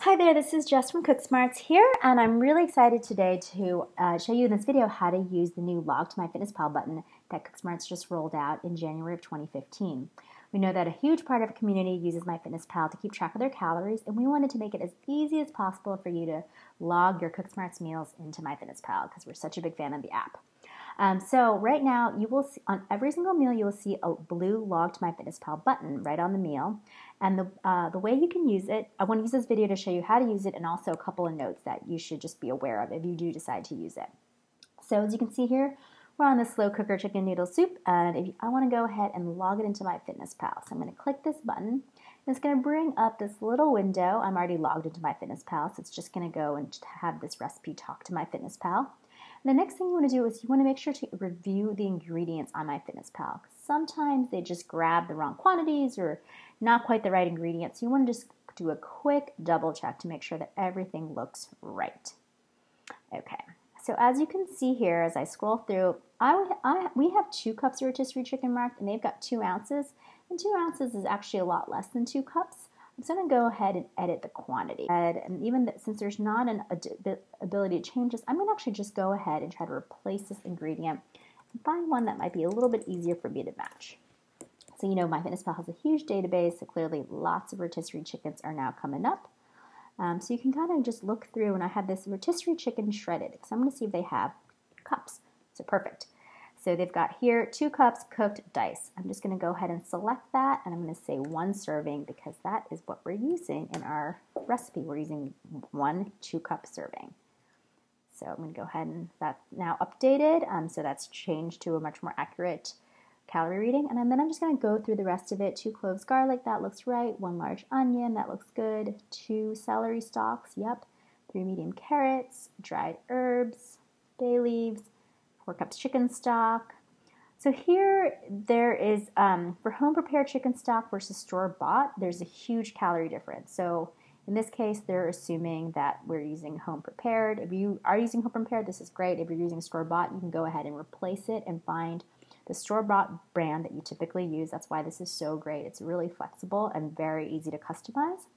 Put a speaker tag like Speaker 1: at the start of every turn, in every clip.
Speaker 1: Hi there, this is Jess from CookSmarts here, and I'm really excited today to show you in this video how to use the new Log to MyFitnessPal button that CookSmarts just rolled out in January of 2015. We know that a huge part of our community uses MyFitnessPal to keep track of their calories, and we wanted to make it as easy as possible for you to log your CookSmarts meals into MyFitnessPal because we're such a big fan of the app. So right now, you will see, on every single meal, you will see a blue Log to MyFitnessPal button right on the meal. And the way you can use it, I want to use this video to show you how to use it and also a couple of notes that you should just be aware of if you do decide to use it. So as you can see here, we're on the slow cooker chicken noodle soup, and I want to go ahead and log it into MyFitnessPal. So I'm going to click this button, and it's going to bring up this little window. I'm already logged into MyFitnessPal, so it's just going to go and have this recipe talk to MyFitnessPal. The next thing you want to do is you want to make sure to review the ingredients on MyFitnessPal. Sometimes they just grab the wrong quantities or not quite the right ingredients. You want to just do a quick double check to make sure that everything looks right. Okay, so as you can see here, as I scroll through, we have 2 cups of rotisserie chicken marked, and they've got 2 ounces, and 2 ounces is actually a lot less than 2 cups. I'm going to go ahead and edit the quantity. And even since there's not an ability to change this, I'm going to actually just go ahead and try to replace this ingredient and find one that might be a little bit easier for me to match. So you know MyFitnessPal has a huge database, so clearly lots of rotisserie chickens are now coming up. So you can kind of just look through, and I have this rotisserie chicken shredded, because I'm going to see if they have cups. So perfect. So they've got here 2 cups cooked dice. I'm just going to go ahead and select that, and I'm going to say 1 serving because that is what we're using in our recipe. We're using 1 2-cup serving. So I'm going to go ahead and that's now updated. So that's changed to a much more accurate calorie reading. And then I'm just going to go through the rest of it. 2 cloves garlic, that looks right. 1 large onion, that looks good. 2 celery stalks, yep. 3 medium carrots, dried herbs, bay leaves, 4 cups chicken stock. So here there is, for home prepared chicken stock versus store bought, there's a huge calorie difference. So in this case, they're assuming that we're using home prepared. If you are using home prepared, this is great. If you're using store bought, you can go ahead and replace it and find the store bought brand that you typically use. That's why this is so great. It's really flexible and very easy to customize.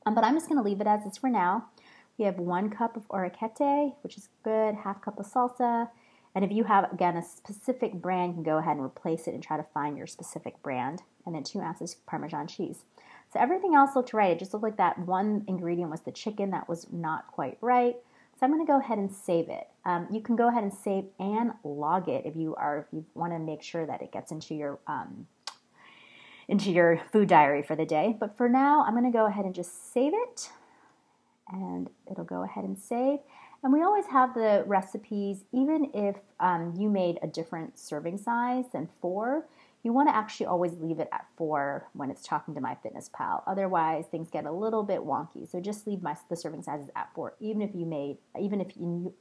Speaker 1: But I'm just going to leave it as is for now. We have 1 cup of orecchiette, which is good, 1/2 cup of salsa. And if you have, again, a specific brand, you can go ahead and replace it and try to find your specific brand. And then 2 ounces Parmesan cheese. So everything else looked right. It just looked like that one ingredient was the chicken that was not quite right. So I'm going to go ahead and save it. You can go ahead and save and log it if you want to make sure that it gets into your food diary for the day. But for now, I'm going to go ahead and just save it, and it'll go ahead and save. And we always have the recipes, even if you made a different serving size than 4, you want to actually always leave it at 4 when it's talking to MyFitnessPal. Otherwise, things get a little bit wonky. So just leave the serving sizes at 4, even if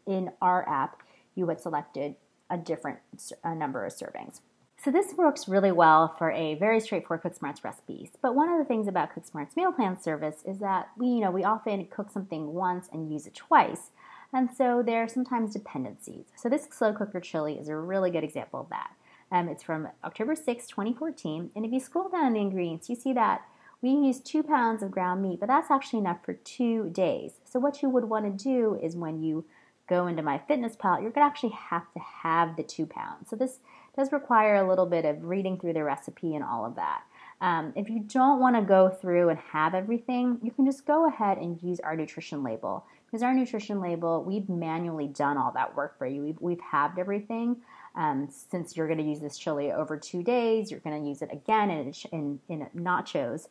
Speaker 1: in our app you had selected a different number of servings. So this works really well for a very straightforward CookSmarts recipes. But one of the things about CookSmarts meal plan service is that we often cook something once and use it twice. And so there are sometimes dependencies. So this slow cooker chili is a really good example of that. It's from October 6, 2014. And if you scroll down the ingredients, you see that we use 2 pounds of ground meat, but that's actually enough for 2 days. So what you would want to do is when you go into MyFitnessPal, you're going to actually have to have the 2 pounds. So this does require a little bit of reading through the recipe and all of that. If you don't want to go through and have everything, you can just go ahead and use our nutrition label. Because our nutrition label, we've manually done all that work for you. We've halved everything. Since you're going to use this chili over 2 days, you're going to use it again in nachos.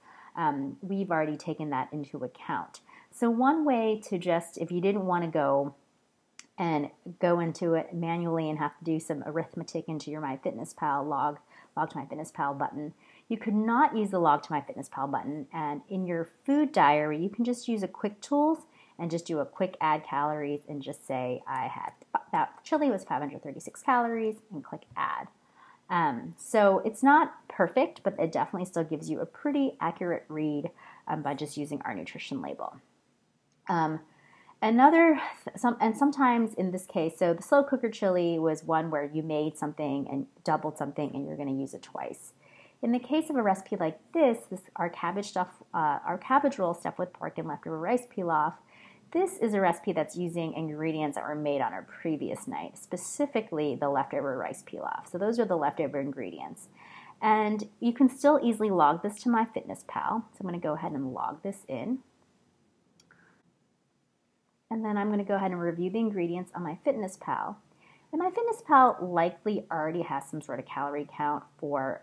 Speaker 1: We've already taken that into account. So one way to just, if you didn't want to go into it manually and have to do some arithmetic into your MyFitnessPal log to MyFitnessPal button, you could not use the log to MyFitnessPal button. And in your food diary, you can just use a quick tools and just do a quick add calories and just say that chili was 536 calories and click add. So it's not perfect, but it definitely still gives you a pretty accurate read by just using our nutrition label. Sometimes in this case, so the slow cooker chili was one where you made something and doubled something and you're going to use it twice. In the case of a recipe like this our cabbage roll stuffed with pork and leftover rice pilaf, this is a recipe that's using ingredients that were made on our previous night, specifically the leftover rice pilaf. So those are the leftover ingredients. And you can still easily log this to MyFitnessPal. So I'm going to go ahead and log this in. And then I'm going to go ahead and review the ingredients on MyFitnessPal. And MyFitnessPal likely already has some sort of calorie count for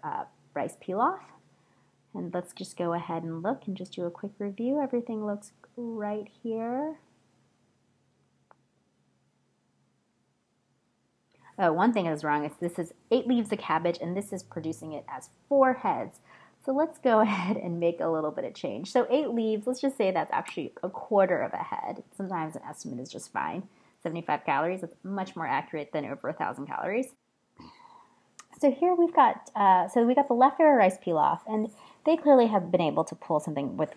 Speaker 1: rice pilaf. And let's just go ahead and look and just do a quick review. Everything looks right here. Oh, one thing is wrong. This is 8 leaves of cabbage, and this is producing it as 4 heads. So let's go ahead and make a little bit of change. So 8 leaves, let's just say that's actually a quarter of a head. Sometimes an estimate is just fine. 75 calories, that's much more accurate than over 1,000 calories. So here we've got, the leftover rice pilaf, and they clearly have been able to pull something with,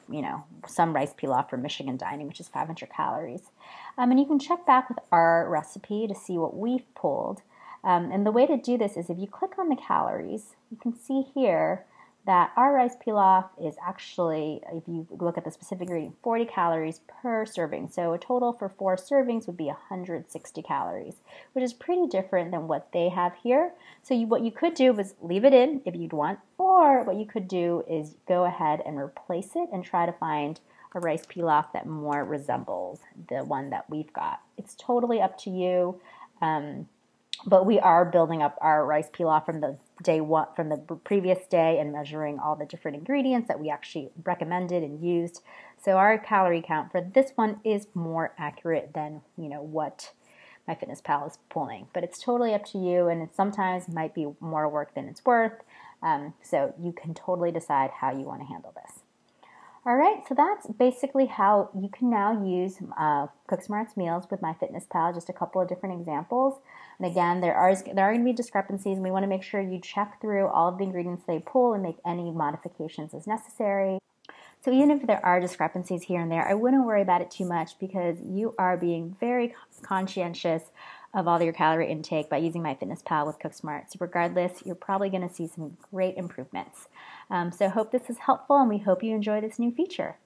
Speaker 1: some rice pilaf from Michigan Dining, which is 500 calories. And you can check back with our recipe to see what we've pulled. And the way to do this is if you click on the calories, you can see here that our rice pilaf is actually, if you look at the specific ingredient, 40 calories per serving. So a total for 4 servings would be 160 calories, which is pretty different than what they have here. So what you could do is leave it in if you'd want, or what you could do is go ahead and replace it and try to find a rice pilaf that more resembles the one that we've got. It's totally up to you. But we are building up our rice pilaf from the previous day and measuring all the different ingredients that we actually recommended and used. So our calorie count for this one is more accurate than what MyFitnessPal is pulling. But it's totally up to you, and it sometimes might be more work than it's worth. So you can totally decide how you want to handle this. All right, so that's basically how you can now use Cook Smart's meals with MyFitnessPal, just a couple of different examples. And again, there are going to be discrepancies, and we want to make sure you check through all of the ingredients they pull and make any modifications as necessary. So even if there are discrepancies here and there, I wouldn't worry about it too much because you are being very conscientious of all your calorie intake by using MyFitnessPal with CookSmart. So regardless, you're probably going to see some great improvements. So hope this is helpful, and we hope you enjoy this new feature.